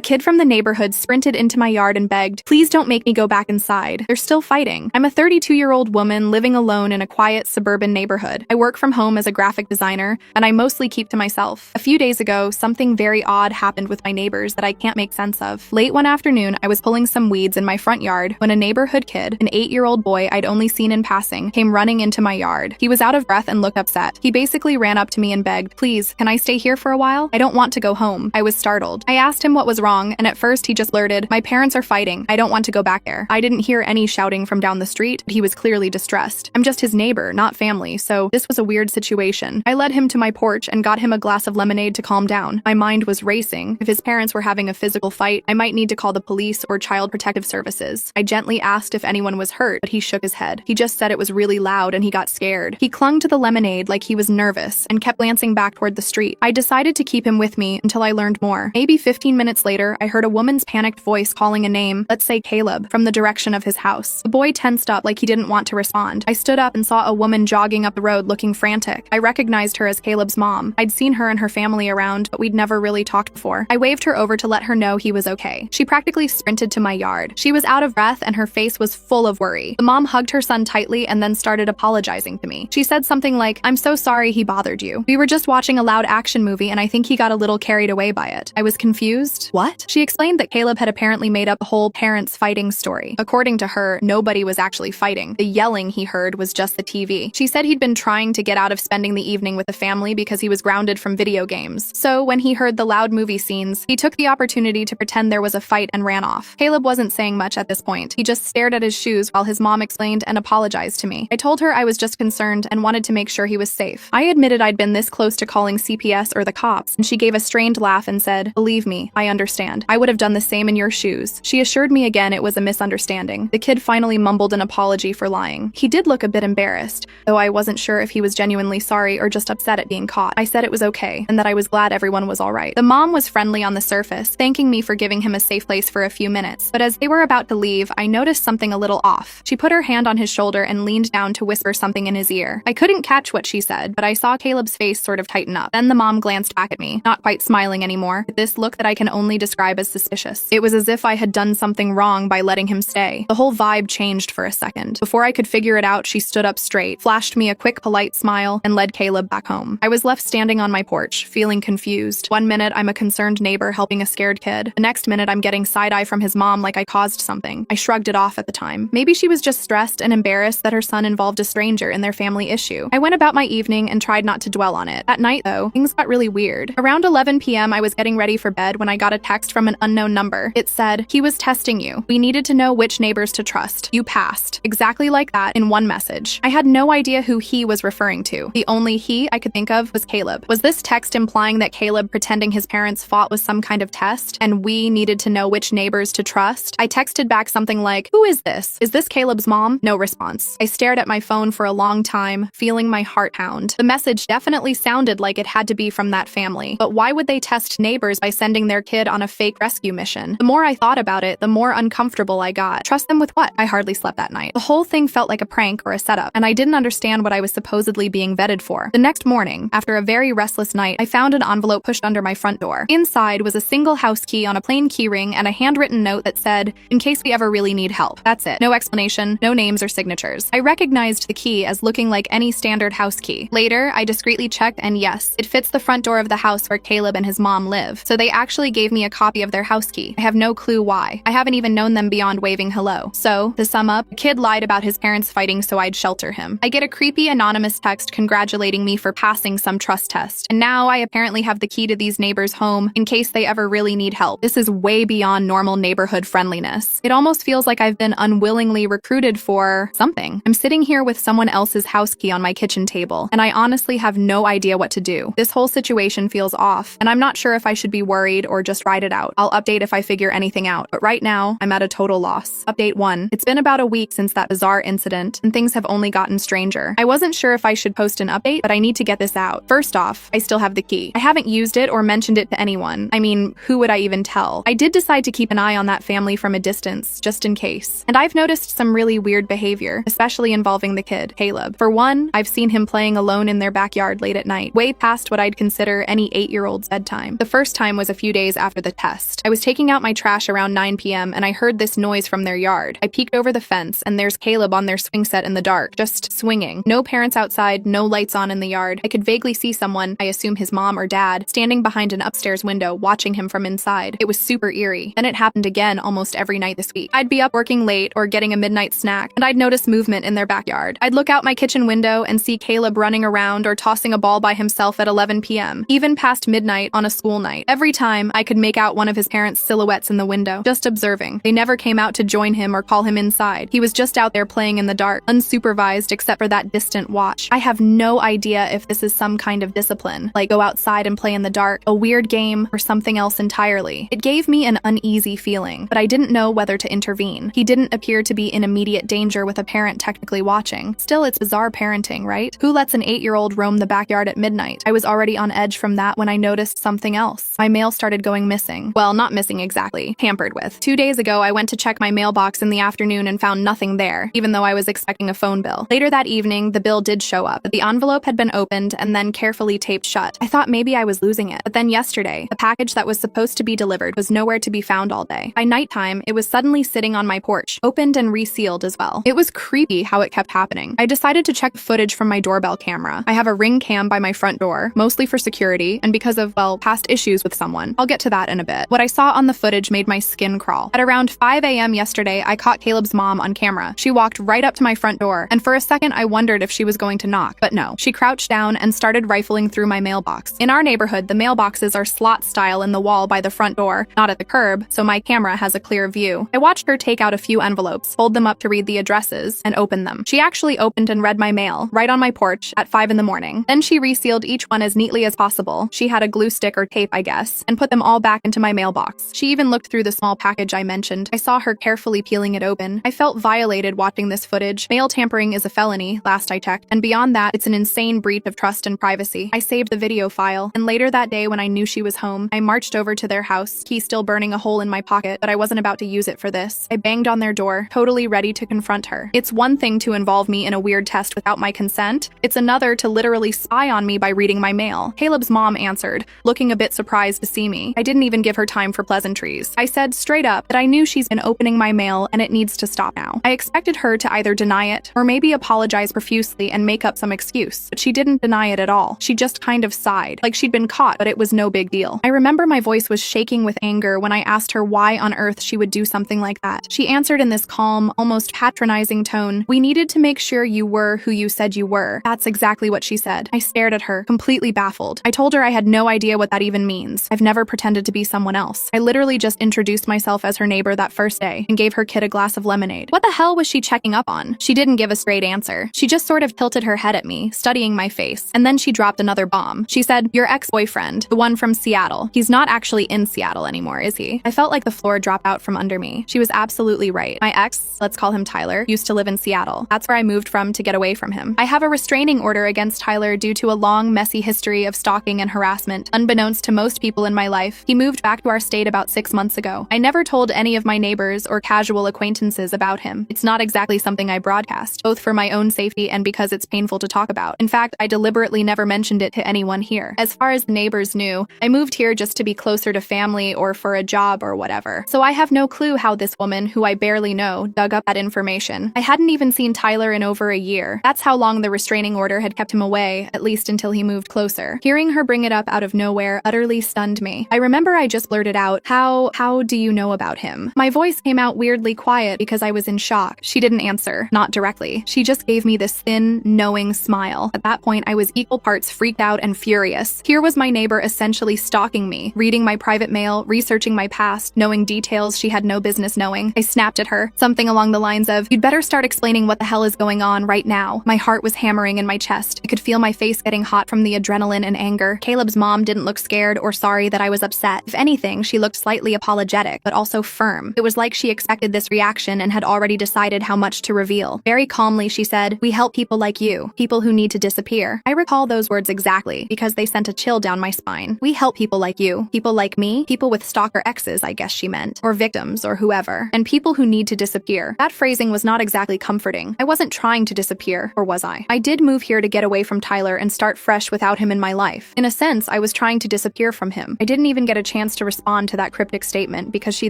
kid from the neighborhood sprinted into my yard and begged, "Please don't make me go back inside. They're still fighting." I'm a 32-year-old woman living alone in a quiet suburban neighborhood. I work from home as a graphic designer, and I mostly keep to myself. A few days ago, something very odd happened with my neighbors that I can't make sense of. Late one afternoon, I was pulling some weeds in my front yard when a neighborhood kid, an 8-year-old boy I'd only seen in passing, came running into my yard. He was out of breath and looked upset. He basically ran up to me and begged, "Please, can I stay here for a while? I don't want to go home." I was startled. I asked him what was wrong, and at first he just blurted, "My parents are fighting. I don't want to go back there." I didn't hear any shouting from down the street, but he was clearly distressed. I'm just his neighbor, not family, so this was a weird situation. I led him to my porch and got him a glass of lemonade to calm down. My mind was racing. If his parents were having a physical fight, I might need to call the police or Child Protective Services. I gently asked if anyone was hurt, but he shook his head. He just said it was really loud and he got scared. He clung to the lemonade like he was nervous and kept glancing back toward the street. I decided to keep him with me until I learned more. Maybe 15 minutes later, I heard a woman's panicked voice calling a name, let's say Caleb, from the direction of his house. The boy tensed up like he didn't want to respond. I stood up and saw a woman jogging up the road looking frantic. I recognized her as Caleb's mom. I'd seen her and her family around, but we'd never really talked before. I waved her over to let her know he was okay. She practically sprinted to my yard. She was out of breath and her face was full of worry. The mom hugged her son tightly and then started apologizing to me. She said something like, "I'm so sorry he bothered you. We were just watching a loud action movie and I think he got a little carried away by it." I was confused. What? She explained that Caleb had apparently made up a whole parents fighting story. According to her, nobody was actually fighting. The yelling he heard was just the TV. She said he'd been trying to get out of spending the evening with the family because he was grounded from video games. So when he heard the loud movie scenes, he took the opportunity to pretend there was a fight and ran off. Caleb wasn't saying much at this point. He just stared at his shoes while his mom explained and apologized to me. I told her I was just concerned and wanted to make sure he was safe. I admitted I'd been this close to calling CPS or the cops, and she gave a strained laugh and said, "Believe me, I understand. I would have done the same in your shoes." She assured me again it was a misunderstanding. The kid finally mumbled an apology for lying. He did look a bit embarrassed, though I wasn't sure if he was genuinely sorry or just upset at being caught. I said it was okay, and that I was glad everyone was alright. The mom was friendly on the surface, thanking me for giving him a safe place for a few minutes, but as they were about to leave, I noticed something a little off. She put her hand on his shoulder and leaned down to whisper something in his ear. I couldn't catch what she said, but I saw Caleb's face sort of tighten up. Then the mom glanced back at me, not quite smiling anymore, with this look that I can only describe as suspicious. It was as if I had done something wrong by letting him stay. The whole vibe changed for a second. Before I could figure it out, she stood up straight, flashed me a quick, polite smile, and led Caleb back home. I was left standing on my porch, feeling confused. One minute, I'm a concerned neighbor helping a scared kid. The next minute, I'm getting side-eye from his mom like I caused something. I shrugged it off at the time. Maybe she was just stressed and embarrassed that her son involved a stranger in their family issue. I went about my evening and tried not to dwell on it. That night, though, things got really weird. Around 11 p.m., I was getting ready for bed when I got a text from an unknown number. It said, "He was testing you. We needed to know which neighbors to trust. You passed." Exactly like that in one message. I had no idea who he was referring to. The only he I could think of was Caleb. Was this text implying that Caleb pretending his parents fought was some kind of test, and we needed to know which neighbors to trust? I texted back something like, "Who is this? Is this Caleb's mom?" No response. I stared at my phone for a long time, feeling my heart pound. The message definitely sounded like it had to be from that family. But why would they test neighbors by sending their kid on a fake rescue mission? The more I thought about it, the more uncomfortable I got. Trust them with what? I hardly slept that night. The whole thing felt like a prank or a setup, and I didn't understand what I was supposedly being vetted for. The next morning, after a very restless night, I found an envelope pushed under my front door. Inside was a single house key on a plain keyring and a handwritten note that said, "In case we ever really need help." That's it. No explanation, no names or signatures. I recognized the key as looking like any standard house key. Later, I discreetly checked, and yes, it fits the front door of the house where Caleb and his mom live. So they actually gave me a copy of their house key. I have no clue why. I haven't even known them beyond waving hello. So, to sum up, the kid lied about his parents fighting so I'd shelter him. I get a creepy anonymous text congratulating me for passing some trust test. And now I apparently have the key to these neighbors' home in case they ever really need help. This is way beyond normal neighborhood friendliness. It almost feels like I've been unwillingly recruited for something. I'm sitting here with someone else's house key on my kitchen table, and I honestly have no idea what to do. This whole situation feels off, and I'm not sure if I should be worried or just ride it out. I'll update if I figure anything out, but right now, I'm at a total loss. Update 1. It's been about a week since that bizarre incident, and things have only gotten stranger. I wasn't sure if I should post an update, but I need to get this out. First off, I still have the key. I haven't used it or mentioned it to anyone. I mean, who would I even tell? I did decide to keep an eye on that family from a distance, just in case. And I've noticed some really weird behavior, especially involving the kid, Caleb. For one, I've seen him playing alone in their backyard late at night, way past what I'd consider any 8-year-old's bedtime. The first time was a few days after the test. I was taking out my trash around 9 p.m. and I heard this noise from their yard. I peeked over the fence and there's Caleb on their swing set in the dark, just swinging. No parents outside, no lights on in the yard. I could vaguely see someone, I assume his mom or dad, standing behind an upstairs window watching him from inside. It was super eerie. Then it happened again almost every night this week. I'd be up working late or getting a midnight snack and I'd notice movement in their backyard. I'd look out my kitchen window and see Caleb running around or tossing a ball by himself at 11 p.m., even past midnight on a school night. Every time, I could make out one of his parents' silhouettes in the window, just observing. They never came out to join him or call him inside. He was just out there playing in the dark, unsupervised except for that distant watch. I have no idea if this is some kind of discipline, like go outside and play in the dark, a weird game, or something else entirely. It gave me an uneasy feeling, but I didn't know whether to intervene. He didn't appear to be in immediate danger with a parent technically watching. Still, it's bizarre parenting, right? Who lets an 8-year-old roam the backyard at midnight? I was already on edge from that when I noticed something else. My mail started going missing. Well, not missing exactly, tampered with. 2 days ago, I went to check my mailbox in the afternoon and found nothing there, even though I was expecting a phone bill. Later that evening, the bill did show up, but the envelope had been opened and then carefully taped shut. I thought maybe I was losing it. But then yesterday, the package that was supposed to be delivered was nowhere to be found all day. By nighttime, it was suddenly sitting on my porch, opened and resealed as well. It was creepy how it kept happening. I decided to check footage from my doorbell camera. I have a Ring cam by my front door, mostly for security and because of, well, past issues with someone. I'll get to that in a bit. What I saw on the footage made my skin crawl. At around 5 a.m. yesterday, I caught Caleb's mom on camera. She walked right up to my front door, and for a second I wondered if she was going to knock, but no. She crouched down and started rifling through my mailbox. In our neighborhood, the mailboxes are slot style in the wall by the front door, not at the curb, so my camera has a clear view. I watched her take out a few envelopes, fold them up to read the addresses, and open them. She actually opened and read my mail, right on my porch, at 5 in the morning. Then she resealed each one as neatly as possible. She had a glue stick or tape, I guess, and put them all back into my mailbox. She even looked through the small package I mentioned. I saw her carefully peeling it open. I felt violated watching this footage. Mail tampering is a felony, last I checked, and beyond that, it's an insane breach of trust and privacy. I saved the video file, and later that day when I knew she was home, I marched over to their house, key still burning a hole in my pocket, but I wasn't about to use it for this. I banged on their door, totally ready to confront her. It's one thing to involve me in a weird test without my consent. It's another to literally spy on me by reading my mail. Caleb's mom answered, looking a bit surprised to see me. I didn't even give her time for pleasantries. I said straight up that I knew she's been opening my mail and it needs to stop now. I expected her to either deny it or maybe apologize profusely and make up some excuse, but she didn't deny it at all. She just kind of sighed, like she'd been caught, but it was no big deal. I remember my voice was shaking with anger when I asked her why on earth she would do something like that. She answered in this calm, almost patronizing tone, "We needed to make sure you were who you said you were." That's exactly what she said. I stared at her, completely baffled. I told her I had no idea what that even means. I've never pretended to be someone else. I literally just introduced myself as her neighbor that first day and gave her kid a glass of lemonade. What the hell was she checking up on? She didn't give a straight answer. She just sort of tilted her head at me, studying my face, and then she dropped another bomb. She said, "Your ex-boyfriend, the one from Seattle. He's not actually in Seattle anymore, is he?" I felt like the floor dropped out from under me. She was absolutely right. My ex, let's call him Tyler, used to live in Seattle. That's where I moved from to get away from him. I have a restraining order against Tyler due to a long, messy history of stalking and harassment. Unbeknownst to most people in my life, he moved back to our state about 6 months ago. I never told any of my neighbors or casual acquaintances about him. It's not exactly something I broadcast, both for my own safety and because it's painful to talk about. In fact, I deliberately never mentioned it to anyone here. As far as the neighbors knew, I moved here just to be closer to family or for a job or whatever. So I have no clue how this woman, who I barely know, dug up that information. I hadn't even seen Tyler in over a year. That's how long the restraining order had kept him away, at least until he moved closer. Hearing her bring it up out of nowhere utterly stunned me. I remember I just blurted out, how do you know about him?" My voice came out weirdly quiet because I was in shock. She didn't answer, not directly. She just gave me this thin, knowing smile. At that point, I was equal parts freaked out and furious. Here was my neighbor essentially stalking me, reading my private mail, researching my past, knowing details she had no business knowing. I snapped at her, something along the lines of, "You'd better start explaining what the hell is going on right now." My heart was hammering in my chest. I could feel my face getting hot from the adrenaline and anger. Caleb's mom didn't look scared or sorry that I was upset. If anything, she looked slightly apologetic, but also firm. It was like she expected this reaction and had already decided how much to reveal. Very calmly, she said, "We help people like you, people who need to disappear." I recall those words exactly because they sent a chill down my spine. We help people like you, people like me, people with stalker exes, I guess she meant, or victims or whoever, and people who need to disappear. That phrasing was not exactly comforting. I wasn't trying to disappear, or was I? I did move here to get away from Tyler and start fresh without him in my life. In a sense, I was trying to disappear from him. I didn't even get a chance chance to respond to that cryptic statement because she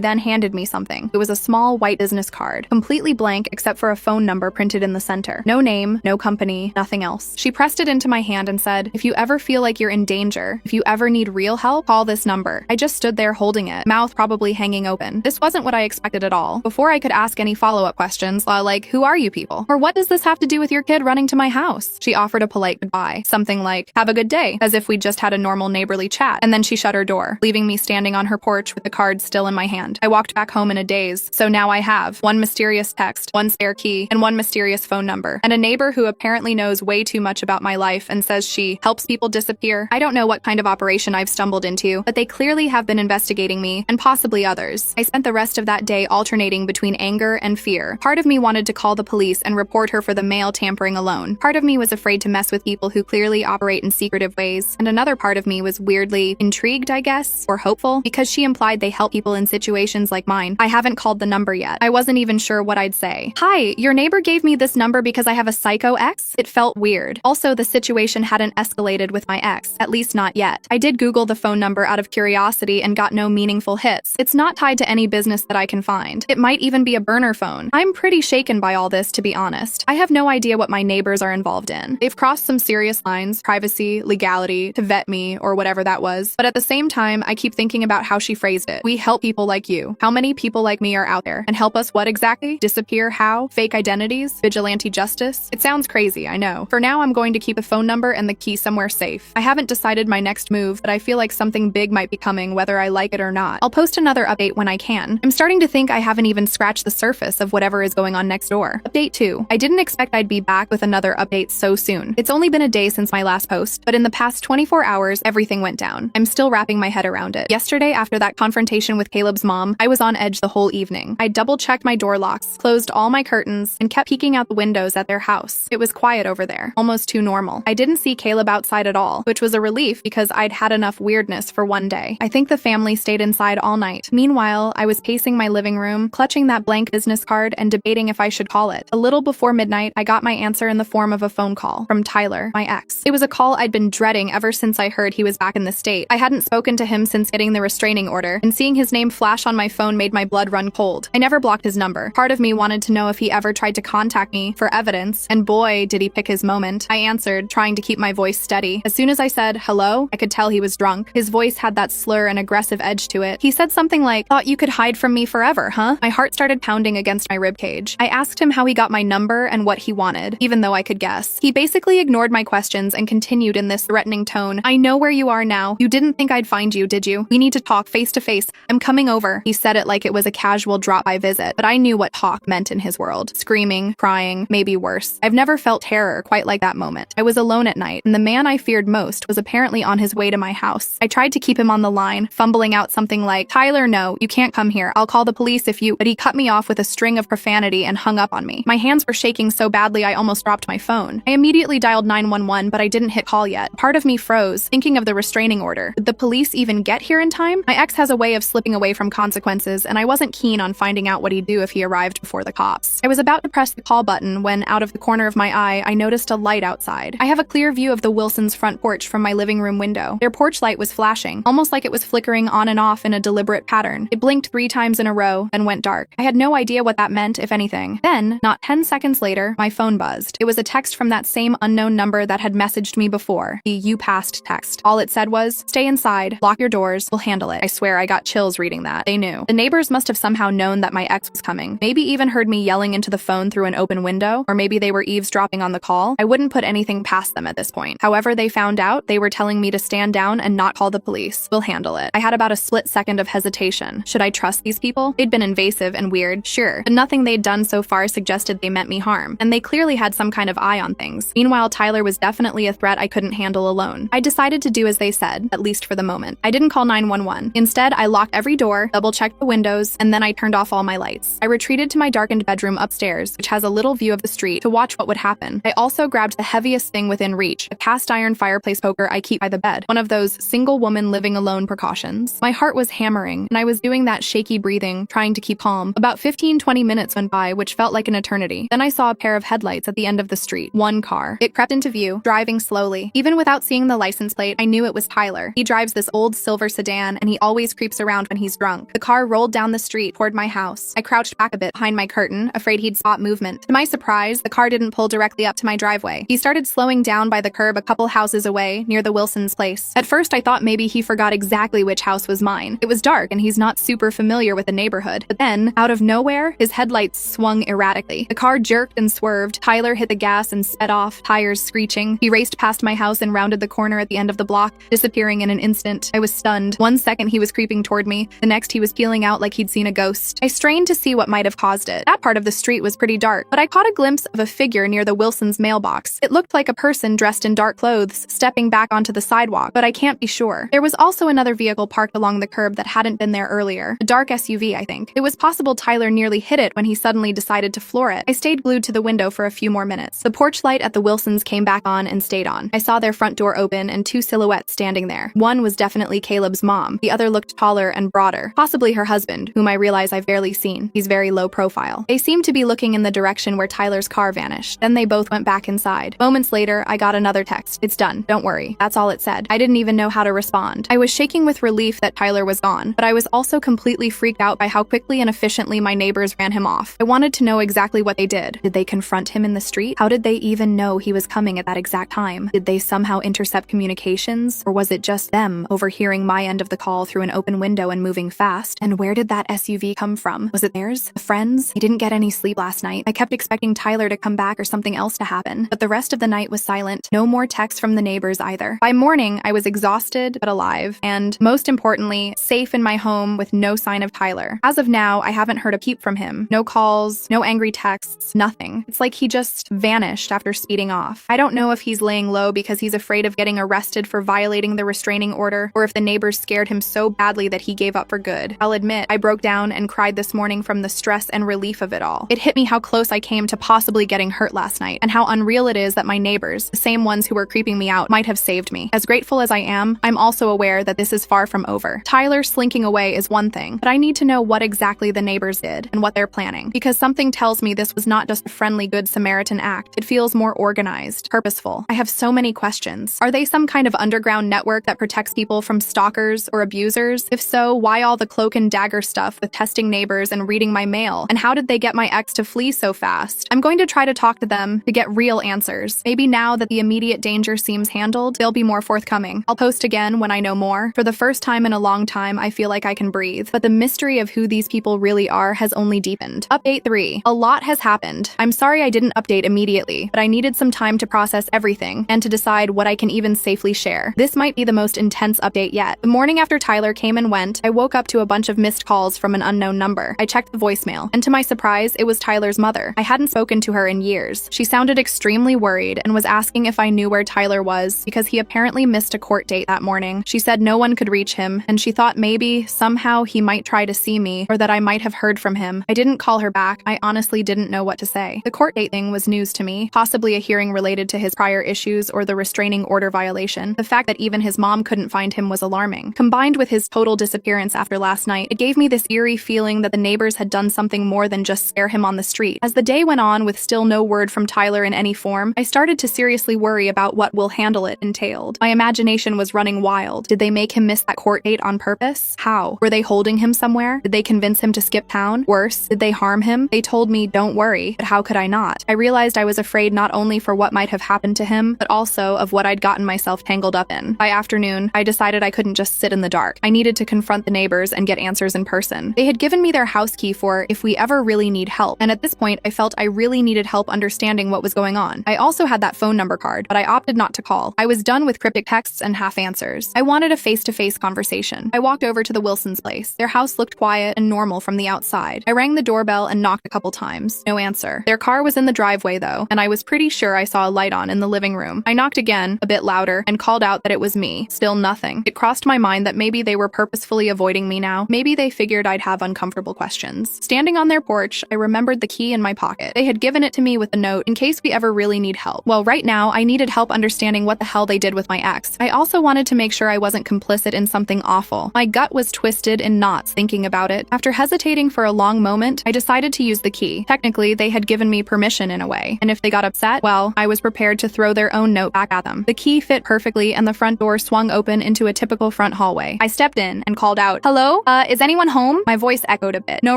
then handed me something. It was a small white business card, completely blank except for a phone number printed in the center. No name, no company, nothing else. She pressed it into my hand and said, "If you ever feel like you're in danger, if you ever need real help, call this number." I just stood there holding it, mouth probably hanging open. This wasn't what I expected at all. Before I could ask any follow-up questions, like, "Who are you people?" Or "What does this have to do with your kid running to my house?" She offered a polite goodbye, something like, "Have a good day," as if we'd just had a normal neighborly chat, and then she shut her door, leaving me standing on her porch with the card still in my hand. I walked back home in a daze, so now I have one mysterious text, one spare key, and one mysterious phone number, and a neighbor who apparently knows way too much about my life and says she helps people disappear. I don't know what kind of operation I've stumbled into, but they clearly have been investigating me, and possibly others. I spent the rest of that day alternating between anger and fear. Part of me wanted to call the police and report her for the mail tampering alone. Part of me was afraid to mess with people who clearly operate in secretive ways, and another part of me was weirdly intrigued, I guess, or hopeful, because she implied they help people in situations like mine. I haven't called the number yet. I wasn't even sure what I'd say. "Hi, your neighbor gave me this number because I have a psycho ex?" It felt weird. Also, the situation hadn't escalated with my ex, at least not yet. I did Google the phone number out of curiosity and got no meaningful hits. It's not tied to any business that I can find. It might even be a burner phone. I'm pretty shaken by all this, to be honest. I have no idea what my neighbors are involved in. They've crossed some serious lines, privacy, legality, to vet me, or whatever that was. But at the same time, I keep thinking about how she phrased it. "We help people like you." How many people like me are out there? And help us what exactly? Disappear how? Fake identities? Vigilante justice? It sounds crazy, I know. For now, I'm going to keep the phone number and the key somewhere safe. I haven't decided my next move, but I feel like something big might be coming whether I like it or not. I'll post another update when I can. I'm starting to think I haven't even scratched the surface of whatever is going on next door. Update 2. I didn't expect I'd be back with another update so soon. It's only been a day since my last post, but in the past 24 hours, everything went down. I'm still wrapping my head around it. Yesterday, after that confrontation with Caleb's mom, I was on edge the whole evening. I double-checked my door locks, closed all my curtains, and kept peeking out the windows at their house. It was quiet over there, almost too normal. I didn't see Caleb outside at all, which was a relief because I'd had enough weirdness for one day. I think the family stayed inside all night. Meanwhile, I was pacing my living room, clutching that blank business card and debating if I should call it. A little before midnight, I got my answer in the form of a phone call from Tyler, my ex. It was a call I'd been dreading ever since I heard he was back in the state. I hadn't spoken to him since getting the restraining order, and seeing his name flash on my phone made my blood run cold. I never blocked his number. Part of me wanted to know if he ever tried to contact me for evidence, and boy, did he pick his moment. I answered, trying to keep my voice steady. As soon as I said hello, I could tell he was drunk. His voice had that slur and aggressive edge to it. He said something like, "Thought you could hide from me forever, huh?" My heart started pounding against my ribcage. I asked him how he got my number and what he wanted, even though I could guess. He basically ignored my questions and continued in this threatening tone. "I know where you are now. You didn't think I'd find you, did you? We need to talk face to face. I'm coming over." He said it like it was a casual drop-by visit, but I knew what talk meant in his world. Screaming, crying, maybe worse. I've never felt terror quite like that moment. I was alone at night, and the man I feared most was apparently on his way to my house. I tried to keep him on the line, fumbling out something like, "Tyler, no, you can't come here. I'll call the police if you..." But he cut me off with a string of profanity and hung up on me. My hands were shaking so badly I almost dropped my phone. I immediately dialed 911, but I didn't hit call yet. Part of me froze, thinking of the restraining order. Would the police even get here in time? My ex has a way of slipping away from consequences, and I wasn't keen on finding out what he'd do if he arrived before the cops. I was about to press the call button when, out of the corner of my eye, I noticed a light outside. I have a clear view of the Wilsons' front porch from my living room window. Their porch light was flashing, almost like it was flickering on and off in a deliberate pattern. It blinked 3 times in a row, then went dark. I had no idea what that meant, if anything. Then, not 10 seconds later, my phone buzzed. It was a text from that same unknown number that had messaged me before, the "You passed" text. All it said was, "Stay inside, lock your doors, we'll handle it." I swear I got chills reading that. They knew. The neighbors must have somehow known that my ex was coming. Maybe even heard me yelling into the phone through an open window, or maybe they were eavesdropping on the call. I wouldn't put anything past them at this point. However they found out, they were telling me to stand down and not call the police. We'll handle it. I had about a split second of hesitation. Should I trust these people? They'd been invasive and weird, sure, but nothing they'd done so far suggested they meant me harm, and they clearly had some kind of eye on things. Meanwhile, Tyler was definitely a threat I couldn't handle alone. I decided to do as they said, at least for the moment. I didn't call 911. Instead, I locked every door, double-checked the windows, and then I turned off all my lights. I retreated to my darkened bedroom upstairs, which has a little view of the street, to watch what would happen. I also grabbed the heaviest thing within reach, a cast-iron fireplace poker I keep by the bed, one of those single-woman living alone precautions. My heart was hammering, and I was doing that shaky breathing, trying to keep calm. About 15-20 minutes went by, which felt like an eternity. Then I saw a pair of headlights at the end of the street. One car. It crept into view, driving slowly. Even without seeing the license plate, I knew it was Tyler. He drives this old silver sedan, and he always creeps around when he's drunk. The car rolled down the street toward my house. I crouched back a bit behind my curtain, afraid he'd spot movement. To my surprise, the car didn't pull directly up to my driveway. He started slowing down by the curb a couple houses away, near the Wilsons' place. At first, I thought maybe he forgot exactly which house was mine. It was dark, and he's not super familiar with the neighborhood. But then, out of nowhere, his headlights swung erratically. The car jerked and swerved. Tyler hit the gas and sped off, tires screeching. He raced past my house and rounded the corner at the end of the block, disappearing in an instant. I was stunned. 1 second he was creeping toward me, the next he was peeling out like he'd seen a ghost. I strained to see what might have caused it. That part of the street was pretty dark, but I caught a glimpse of a figure near the Wilsons' mailbox. It looked like a person dressed in dark clothes, stepping back onto the sidewalk, but I can't be sure. There was also another vehicle parked along the curb that hadn't been there earlier. A dark SUV, I think. It was possible Tyler nearly hit it when he suddenly decided to floor it. I stayed glued to the window for a few more minutes. The porch light at the Wilsons came back on and stayed on. I saw their front door open and two silhouettes standing there. One was definitely Caleb's mom. The other looked taller and broader. Possibly her husband, whom I realize I've barely seen. He's very low profile. They seemed to be looking in the direction where Tyler's car vanished. Then they both went back inside. Moments later, I got another text. "It's done. Don't worry." That's all it said. I didn't even know how to respond. I was shaking with relief that Tyler was gone, but I was also completely freaked out by how quickly and efficiently my neighbors ran him off. I wanted to know exactly what they did. Did they confront him in the street? How did they even know he was coming at that exact time? Did they somehow intercept communications? Or was it just them overhearing my end of the call through an open window and moving fast? And where did that SUV come from? Was it theirs? A friend's? I didn't get any sleep last night. I kept expecting Tyler to come back or something else to happen, but the rest of the night was silent. No more texts from the neighbors either. By morning, I was exhausted but alive, and most importantly, safe in my home with no sign of Tyler. As of now, I haven't heard a peep from him. No calls, no angry texts, nothing. It's like he just vanished after speeding off. I don't know if he's laying low because he's afraid of getting arrested for violating the restraining order, or if the neighbors scared him so badly that he gave up for good. I'll admit, I broke down and cried this morning from the stress and relief of it all. It hit me how close I came to possibly getting hurt last night, and how unreal it is that my neighbors, the same ones who were creeping me out, might have saved me. As grateful as I am, I'm also aware that this is far from over. Tyler slinking away is one thing, but I need to know what exactly the neighbors did and what they're planning, because something tells me this was not just a friendly Good Samaritan act. It feels more organized, purposeful. I have so many questions. Are they some kind of underground network that protects people from stalkers or abusers? If so, why all the cloak and dagger stuff with testing neighbors and reading my mail? And how did they get my ex to flee so fast? I'm going to try to talk to them to get real answers. Maybe now that the immediate danger seems handled, they'll be more forthcoming. I'll post again when I know more. For the first time in a long time, I feel like I can breathe. But the mystery of who these people really are has only deepened. Update 3. A lot has happened. I'm sorry I didn't update immediately, but I needed some time to process everything and to decide what I can even safely share. This might be the most intense update yet. The morning after Tyler came and went, I woke up to a bunch of missed calls from an unknown number. I checked the voicemail, and to my surprise, it was Tyler's mother. I hadn't spoken to her in years. She sounded extremely worried and was asking if I knew where Tyler was because he apparently missed a court date that morning. She said no one could reach him, and she thought maybe, somehow, he might try to see me, or that I might have heard from him. I didn't call her back. I honestly didn't know what to say. The court date thing was news to me, possibly a hearing related to his prior issues or the restraining order violation. The fact that even his mom couldn't find him was alarming. Combined with his total disappearance after last night, it gave me this eerie feeling that the neighbors had done something more than just scare him on the street. As the day went on with still no word from Tyler in any form, I started to seriously worry about what will handle it entailed. My imagination was running wild. Did they make him miss that court date on purpose? How? Were they holding him somewhere? Did they convince him to skip town? Worse, did they harm him? They told me, don't worry, but how could I not? I realized I was afraid not only for what might have happened to him, but also of what I'd gotten myself tangled up in. By afternoon, I decided I couldn't just sit in the dark. I needed to confront the neighbors and get answers in person. They had given me their house key for if we ever really need help, and at this point, I felt I really needed help understanding what was going on. I also had that phone number card, but I opted not to call. I was done with cryptic texts and half answers. I wanted a face-to-face conversation. I walked over to the Wilsons' place. Their house looked quiet and normal from the outside. I rang the doorbell and knocked a couple times. No answer. Their car was in the driveway though, and I was pretty sure I saw a light on in the living room. I knocked again, a bit louder, and called out that it was me. Still nothing. It crossed my mind that maybe they were purposefully avoiding me now. Maybe they figured I'd have uncomfortable questions. Standing on their porch, I remembered the key in my pocket. They had given it to me with a note in case we ever really need help. Well, right now, I needed help understanding what the hell they did with my ex. I also wanted to make sure I wasn't complicit in something awful. My gut was twisted in knots thinking about it. After hesitating for a long moment, I decided to use the key. Technically, they had given me permission in a way, and if they got upset, well, I was prepared to throw their own note back at them. The key fit perfectly, and the front door swung open into a typical front front hallway. I stepped in and called out, "Hello? Is anyone home?" My voice echoed a bit. No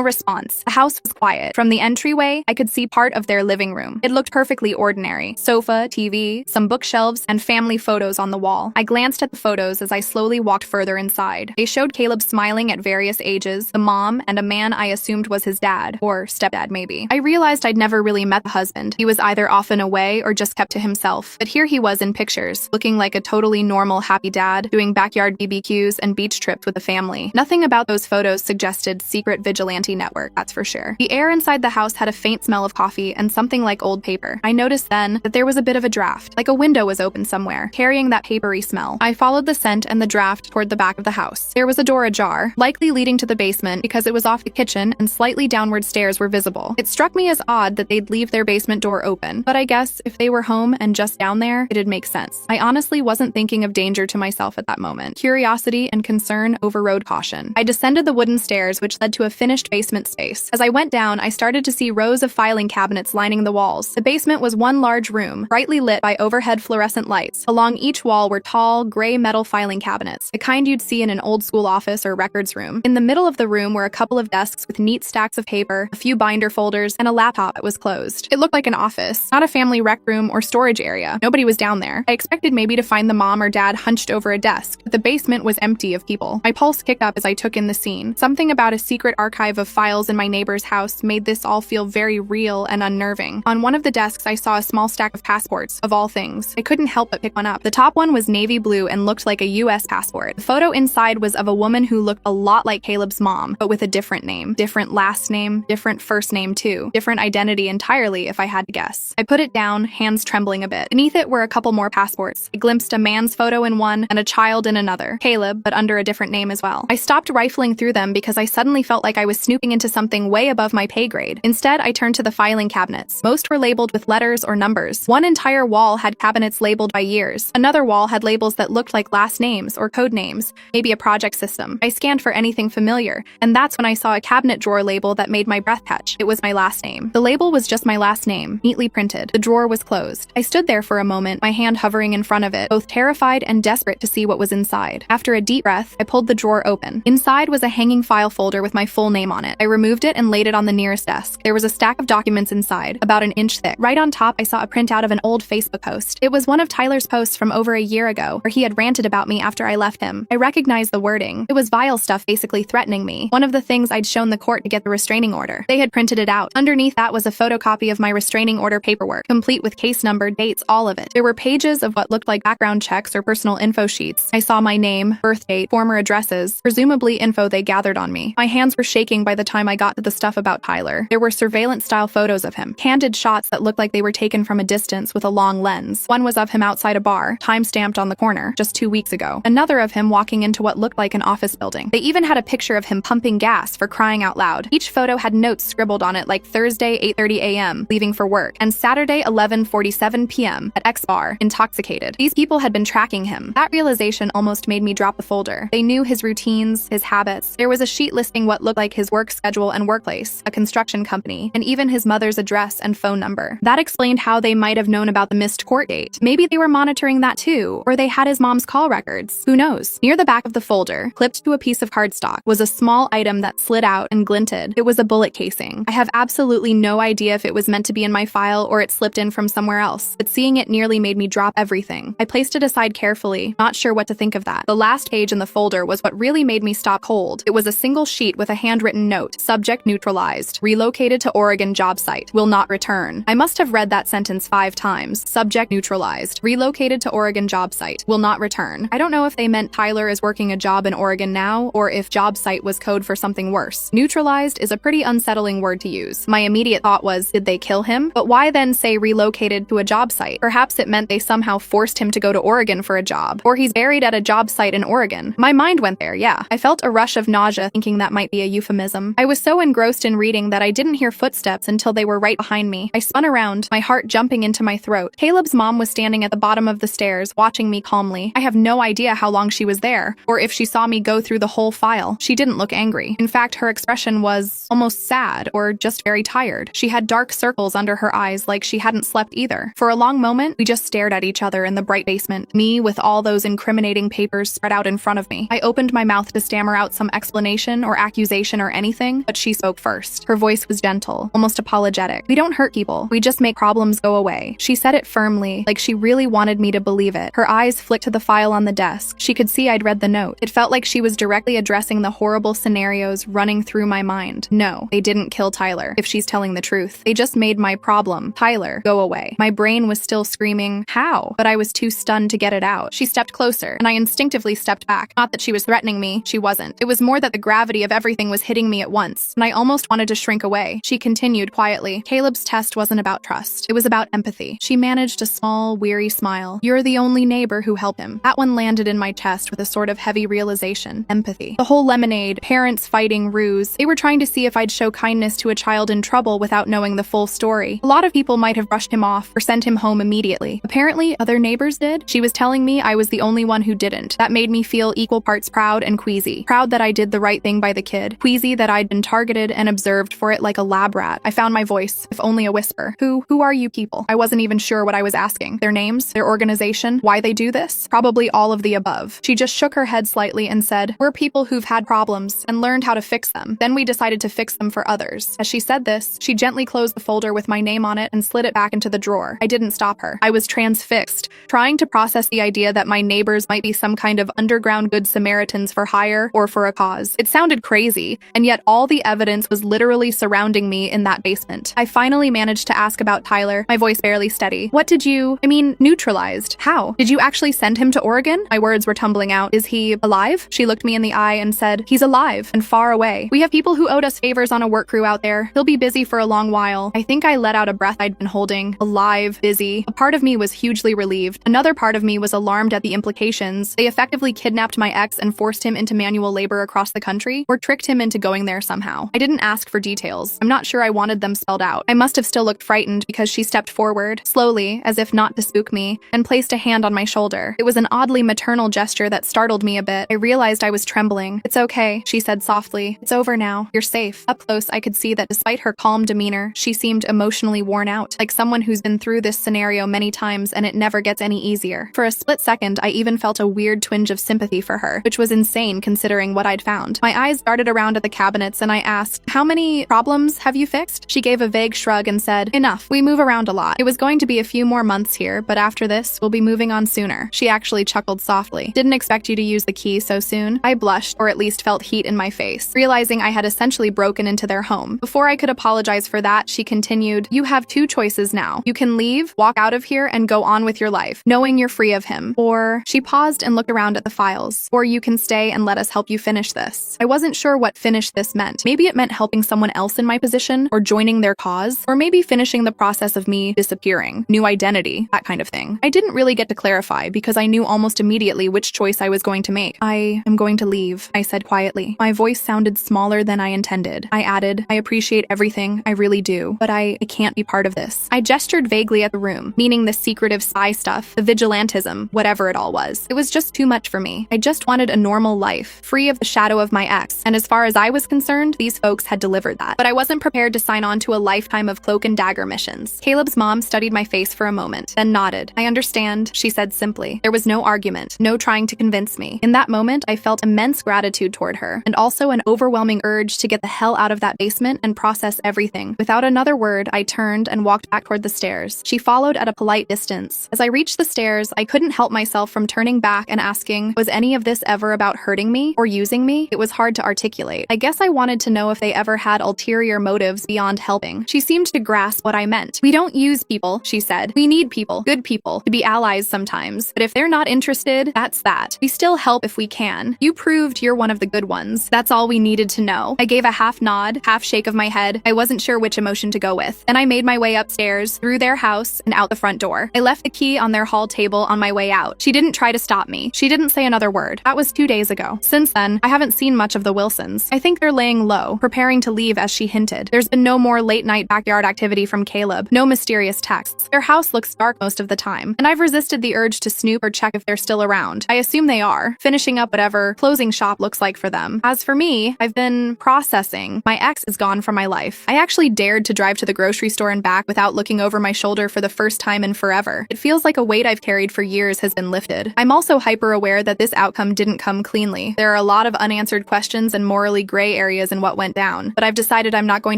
response. The house was quiet. From the entryway, I could see part of their living room. It looked perfectly ordinary. Sofa, TV, some bookshelves, and family photos on the wall. I glanced at the photos as I slowly walked further inside. They showed Caleb smiling at various ages, the mom, and a man I assumed was his dad, or stepdad maybe. I realized I'd never really met the husband. He was either often away or just kept to himself. But here he was in pictures, looking like a totally normal, happy dad, doing backyard BBQs and beach trips with the family. Nothing about those photos suggested secret vigilante network, that's for sure. The air inside the house had a faint smell of coffee and something like old paper. I noticed then that there was a bit of a draft, like a window was open somewhere, carrying that papery smell. I followed the scent and the draft toward the back of the house. There was a door ajar, likely leading to the basement because it was off the kitchen and slightly downward stairs were visible. It struck me as odd that they'd leave their basement door open, but I guess if they were home and just down there, it'd make sense. I honestly wasn't thinking of danger to myself at that moment. Curiosity and concern overrode caution. I descended the wooden stairs, which led to a finished basement space. As I went down, I started to see rows of filing cabinets lining the walls. The basement was one large room, brightly lit by overhead fluorescent lights. Along each wall were tall, gray metal filing cabinets, the kind you'd see in an old school office or records room. In the middle of the room were a couple of desks with neat stacks of paper, a few binder folders, and a laptop that was closed. It looked like an office, not a family rec room or storage area. Nobody was down there. I expected maybe to find the mom or dad hunched over a desk, but the basement was empty of people. My pulse kicked up as I took in the scene. Something about a secret archive of files in my neighbor's house made this all feel very real and unnerving. On one of the desks, I saw a small stack of passports, of all things. I couldn't help but pick one up. The top one was navy blue and looked like a US passport. The photo inside was of a woman who looked a lot like Caleb's mom, but with a different name, different last name, different first name too, different identity entirely if I had to guess. I put it down, hands trembling a bit. Beneath it were a couple more passports. I glimpsed a man's photo in one and a child in another. Caleb, but under a different name as well. I stopped rifling through them because I suddenly felt like I was snooping into something way above my pay grade. Instead, I turned to the filing cabinets. Most were labeled with letters or numbers. One entire wall had cabinets labeled by years. Another wall had labels that looked like last names or code names, maybe a project system. I scanned for anything familiar, and that's when I saw a cabinet drawer label that made my breath catch. It was my last name. The label was just my last name, neatly printed. The drawer was closed. I stood there for a moment, my hand hovering in front of it, both terrified and desperate to see what was inside. After a deep breath, I pulled the drawer open. Inside was a hanging file folder with my full name on it. I removed it and laid it on the nearest desk. There was a stack of documents inside, about an inch thick. Right on top, I saw a printout of an old Facebook post. It was one of Tyler's posts from over a year ago, where he had ranted about me after I left him. I recognized the wording. It was vile stuff basically threatening me. One of the things I'd shown the court to get the restraining order. They had printed it out. Underneath that was a photocopy of my restraining order paperwork, complete with case number, dates, all of it. There were pages of what looked like background checks or personal info sheets. I saw my name, birth date, former addresses, presumably info they gathered on me. My hands were shaking by the time I got to the stuff about Tyler. There were surveillance-style photos of him, candid shots that looked like they were taken from a distance with a long lens. One was of him outside a bar, time-stamped on the corner, just 2 weeks ago. Another of him walking into what looked like an office building. They even had a picture of him pumping gas, for crying out loud. Each photo had notes scribbled on it like Thursday 8:30 a.m., leaving for work, and Saturday 11:47 p.m. at X bar, intoxicated. These people had been tracking him. That realization almost made me drop the folder. They knew his routines, his habits. There was a sheet listing what looked like his work schedule and workplace, a construction company, and even his mother's address and phone number. That explained how they might have known about the missed court date. Maybe they were monitoring that too, or they had his mom's call records. Who knows? Near the back of the folder, clipped to a piece of cardstock, was a small item that slid out and glinted. It was a bullet casing. I have absolutely no idea if it was meant to be in my file or it slipped in from somewhere else, but seeing it nearly made me drop everything. I placed it aside carefully, not sure what to think of that. The last page in the folder was what really made me stop cold. It was a single sheet with a handwritten note, subject neutralized, relocated to Oregon job site, will not return. I must have read that sentence 5 times. Subject neutralized, relocated to Oregon job site, will not return. I don't know if they meant Tyler is working a job in Oregon now, or if job site was code for something worse. Neutralized is a pretty unsettling word to use. My immediate thought was, did they kill him? But why then say relocated to a job site? Perhaps it meant they somehow forced him to go to Oregon for a job, or he's buried at a job site in Oregon. My mind went there, yeah. I felt a rush of nausea thinking that might be a euphemism. I was so engrossed in reading that I didn't hear footsteps until they were right behind me. I spun around, my heart jumping into my throat. Caleb's mom was standing at the bottom of the stairs, watching me calmly. I have no idea how long she was there, or if she saw me go through the whole file. She didn't look angry. In fact, her expression was almost sad, or just very tired. She had dark circles under her eyes like she hadn't slept either. For a long moment, we just stared at each other in the bright basement, me with all those incriminating papers spread out in front of me. I opened my mouth to stammer out some explanation or accusation or anything, but she spoke first. Her voice was gentle, almost apologetic. "We don't hurt people. We just make problems go away." She said it firmly, like she really wanted me to believe it. Her eyes flicked to the file on the desk. She could see I'd read the note. It felt like she was directly addressing the horrible scenarios running through my mind. No, they didn't kill Tyler, if she's telling the truth. They just made my problem, Tyler, go away. My brain was still screaming, "How?" But I was too stunned to get it out. She stepped closer, and I instinctively stepped back. Not that she was threatening me, she wasn't. It was more that the gravity of everything was hitting me at once, and I almost wanted to shrink away. She continued quietly. "Caleb's test wasn't about trust. It was about empathy." She managed a small, weary smile. "You're the only neighbor who helped him." That one landed in my chest with a sort of heavy realization. Empathy. The whole lemonade, parents fighting ruse. They were trying to see if I'd show kindness to a child in trouble without knowing the full story. A lot of people might have brushed him off or sent him home immediately. Apparently, other neighbors did. She was telling me I was the only one who didn't. That made me feel equal parts proud and queasy. Proud that I did the right thing by the kid. Queasy that I'd been targeted and observed for it like a lab rat. I found my voice, if only a whisper. Who are you people?" I wasn't even sure what I was asking. Their names, their organization, why they do this? Probably all of the above. She just shook her head slightly and said, "We're people who've had problems and learned how to fix them. Then we decided to fix them for others." As she said this, she gently closed the folder with my name on it and slid it back into the drawer. I didn't stop her. I was transfixed, trying to process the idea that my neighbors might be some kind of underground good Samaritans for hire or for a cause. It sounded crazy, and yet all the evidence was literally surrounding me in that basement. I finally managed to ask about Tyler, my voice barely steady. "What did you, neutralized? How? Did you actually send him to Oregon?" My words were tumbling out. "Is he alive?" She looked me in the eye and said, "He's alive and far away. We have people who owed us favors on a work crew out there. He'll be busy for a long while." I think I let out a breath I'd been holding. Alive, busy. A part of me was hugely relieved. Another part of me was alarmed at the implications. They effectively kidnapped my ex and forced him into manual labor across the country, or tricked him into going there somehow. I didn't ask for details. I'm not sure I wanted them spelled out. I must have still looked frightened because she stepped forward, slowly, as if not to spook me, and placed a hand on my shoulder. It was an oddly maternal gesture that startled me a bit. I realized I was trembling. "It's okay," she said softly. "It's over now. You're safe." Up close, I could see that despite her calm demeanor, she seemed emotionally worn out, like someone who's been through this scenario many times and it never gets any easier. For a split second, I even felt a weird twinge of sympathy for her, which was insane considering what I'd found. My eyes darted around at the cabinets and I asked, "How many problems have you fixed?" She gave a vague shrug and said, "Enough. We move around a lot. It was going to be a few more months here, but after this, we'll be moving on sooner." She actually chuckled softly. "Didn't expect you to use the key so soon." I blushed, or at least felt heat in my face, realizing I had essentially broken into their home. Before I could apologize for that, she continued, "You have two choices now. You can leave, walk out of here, and go on with your life, knowing you're free of him. Or," she paused and looked around at the files, "or you can stay and let us help you finish this." I wasn't sure what finish this meant. Maybe it meant helping someone else in my position, or joining their cause, or maybe finishing the process of me disappearing, new identity, that kind of thing. I didn't really get to clarify because I knew almost immediately which choice I was going to make. "I am going to leave," I said quietly. My voice sounded smaller than I intended. I added, "I appreciate everything, I really do, but I can't be part of this." I gestured vaguely at the room, meaning the secretive spy stuff, the vigilantism, whatever it all was. It was just too much for me. I just wanted a normal life, free of the shadow of my ex, and as far as I was concerned, these folks had delivered that. But I wasn't prepared to sign on to a lifetime of cloak and dagger missions. Caleb's mom studied my face for a moment, then nodded. "I understand," she said simply. There was no argument, no trying to convince me. In that moment, I felt immense gratitude toward her, and also an overwhelming urge to get the hell out of that basement and process everything. Without another word, I turned and walked back toward the stairs. She followed at a polite distance. As I reached the stairs, I couldn't help myself from turning back and asking, was any of this ever about hurting me or using me? It was hard to articulate. I guess I wanted to know if they ever had ulterior motives beyond helping. She seemed to grasp what I meant. "We don't use people," she said. "We need people, good people, to be allies sometimes. But if they're not interested, that's that. We still help if we can. You proved you're one of the good ones. That's all we needed to know." I gave a half nod, half shake of my head. I wasn't sure which emotion to go with. Then I made my way upstairs, through their house, and out the front door. I left the key on their hall table on my way out. She didn't try to stop me. She didn't say another word. That was 2 days ago. Since then, I haven't seen much of the Wilsons. I think they're laying low, preparing to leave as she hinted. There's been no more late-night backyard activity from Caleb, no mysterious texts. Their house looks dark most of the time, and I've resisted the urge to snoop or check if they're still around. I assume they are, finishing up whatever closing shop looks like for them. As for me, I've been processing. My ex is gone from my life. I actually dared to drive to the grocery store and back without looking over my shoulder for the first time in forever. It feels like a weight I've carried for years has been lifted. I'm also hyper aware aware that this outcome didn't come cleanly. There are a lot of unanswered questions and morally gray areas in what went down, but I've decided I'm not going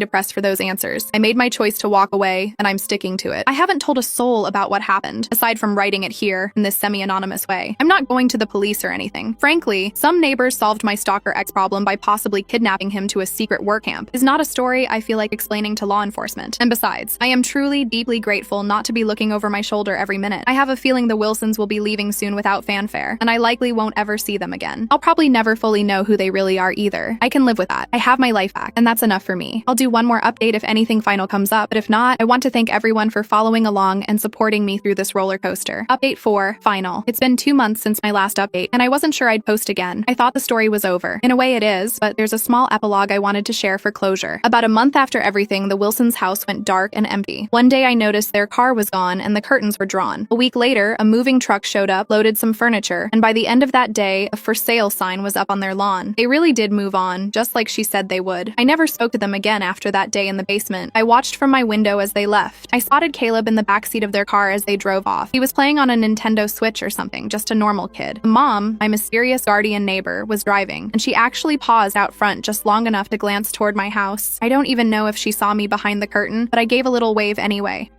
to press for those answers. I made my choice to walk away, and I'm sticking to it. I haven't told a soul about what happened, aside from writing it here in this semi-anonymous way. I'm not going to the police or anything. Frankly, some neighbors solved my stalker ex problem by possibly kidnapping him to a secret work camp. Is not a story I feel like explaining to law enforcement. And besides, I am truly, deeply grateful not to be looking over my shoulder every minute. I have a feeling the Wilsons will be leaving soon without fanfare, and I likely won't ever see them again. I'll probably never fully know who they really are either. I can live with that. I have my life back, and that's enough for me. I'll do one more update if anything final comes up, but if not, I want to thank everyone for following along and supporting me through this roller coaster. Update 4, final. It's been 2 months since my last update, and I wasn't sure I'd post again. I thought the story was over. In a way it is, but there's a small epilogue I wanted to share for closure. About a month after everything, the Wilsons' house went dark and empty. One day I noticed their car was gone and the curtains were drawn. A week later, a moving truck showed up, loaded some furniture, and by the end of that day, a for sale sign was up on their lawn. They really did move on, just like she said they would. I never spoke to them again after that day in the basement. I watched from my window as they left. I spotted Caleb in the backseat of their car as they drove off. He was playing on a Nintendo Switch or something, just a normal kid. Mom, my mysterious guardian neighbor, was driving, and she actually paused out front just long enough to glance toward my house. I don't even know if she saw me behind the curtain, but I gave a little wave anyway.